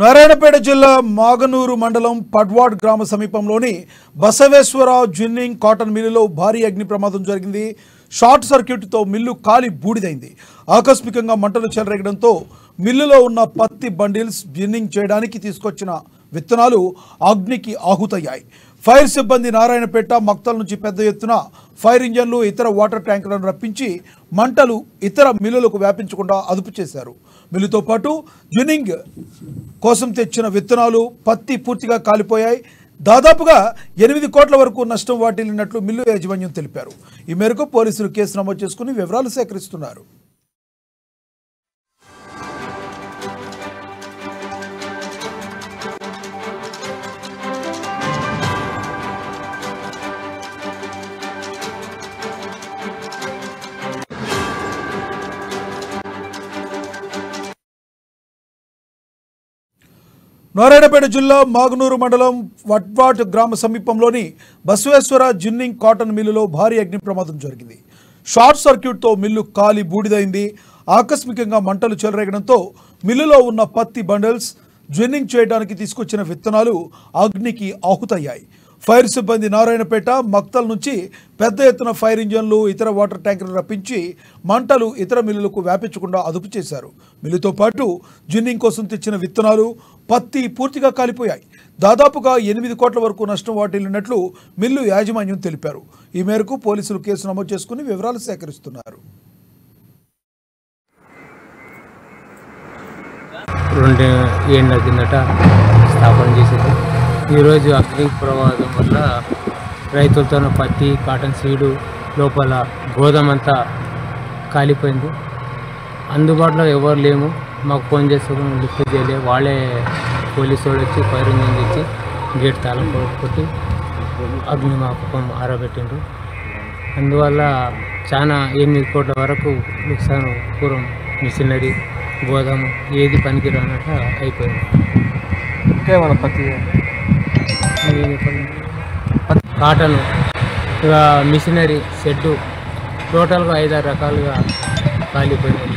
నారాయణపేట జిల్లా మాగనూరు మండలం పడ్వాడ్ గ్రామ సమీపంలోని బసవేశ్వరరావు జిన్నింగ్ కాటన్ మిల్లులో భారీ అగ్ని ప్రమాదం జరిగింది. షార్ట్ సర్క్యూట్తో మిల్లు కాలి బూడిదైంది. ఆకస్మికంగా మంటలు చెలరేగడంతో మిల్లులో ఉన్న పత్తి బండిల్స్ జిన్నింగ్ చేయడానికి తీసుకొచ్చిన విత్తనాలు అగ్నికి ఆహుతయ్యాయి. ఫైర్ సిబ్బంది నారాయణపేట మక్తల్ నుంచి పెద్ద ఎత్తున ఫైర్ ఇంజన్లు ఇతర వాటర్ ట్యాంకులను రప్పించి మంటలు ఇతర మిల్లులకు వ్యాపించకుండా అదుపు చేశారు. మిల్లుతో పాటు జిన్నింగ్ కోసం తెచ్చిన విత్తనాలు పత్తి పూర్తిగా కాలిపోయాయి. దాదాపుగా 8 కోట్ల వరకు నష్టం వాటిల్లినట్లు మిల్లు యాజమాన్యం తెలిపారు. ఈ మేరకు పోలీసులు కేసు నమోదు చేసుకుని వివరాలు సేకరిస్తున్నారు. నారాయణపేట జిల్లా మాగనూరు మండలం వడ్వాట్ గ్రామ సమీపంలోని బసవేశ్వర జిన్నింగ్ కాటన్ మిల్లులో భారీ అగ్ని ప్రమాదం జరిగింది. షార్ట్ సర్క్యూట్తో మిల్లు కాలి బూడిదైంది. ఆకస్మికంగా మంటలు చెలరేగడంతో మిల్లులో ఉన్న పత్తి బండిల్స్ జిన్నింగ్ చేయడానికి తీసుకొచ్చిన విత్తనాలు అగ్నికి ఆహుతయ్యాయి. ఫైర్ సిబ్బంది నారాయణపేట మక్తల్ నుంచి పెద్ద ఎత్తున ఫైర్ ఇంజన్లు ఇతర వాటర్ ట్యాంకులు రప్పించి మంటలు ఇతర మిల్లులకు వ్యాపించకుండా అదుపు చేశారు. మిల్లుతో పాటు జిన్నింగ్ కోసం తెచ్చిన విత్తనాలు పత్తి పూర్తిగా కాలిపోయాయి. దాదాపుగా 8 కోట్ల వరకు నష్టం వాటిల్లినట్లు మిల్లు యాజమాన్యం తెలిపారు. ఈ మేరకు పోలీసులు కేసు నమోదు చేసుకుని వివరాలు సేకరిస్తున్నారు. 2 ఏళ్ల కిందట స్థాపన చేసేది. ఈరోజు అగ్ని ప్రమాదం వల్ల రైతులతో పత్తి కాటన్ సీడు లోపల గోధుమంతా కాలిపోయింది. అందుబాటులో ఎవరు లేము. మాకు ఫోన్ చేస్తే లిఫ్ట్ చేయలే. వాళ్ళే పోలీసు వాళ్ళు వచ్చి ఫైర్ ఇంజిన్ తెచ్చి గేట్ తాళం కొట్టి అగ్ని మాపకం ఆరబెట్టిండ్రు. అందువల్ల చాలా 8 కోట్ల వరకు నుక్సాను. పూర్వం మిషనరీ గోదాము ఏది పనికి రానట్టు అయిపోయింది. ఇంకేమన్నా పత్తి కాటను ఇక మిషనరీ షెడ్డు టోటల్గా 5-6 రకాలుగా కాలిపోయినాయి.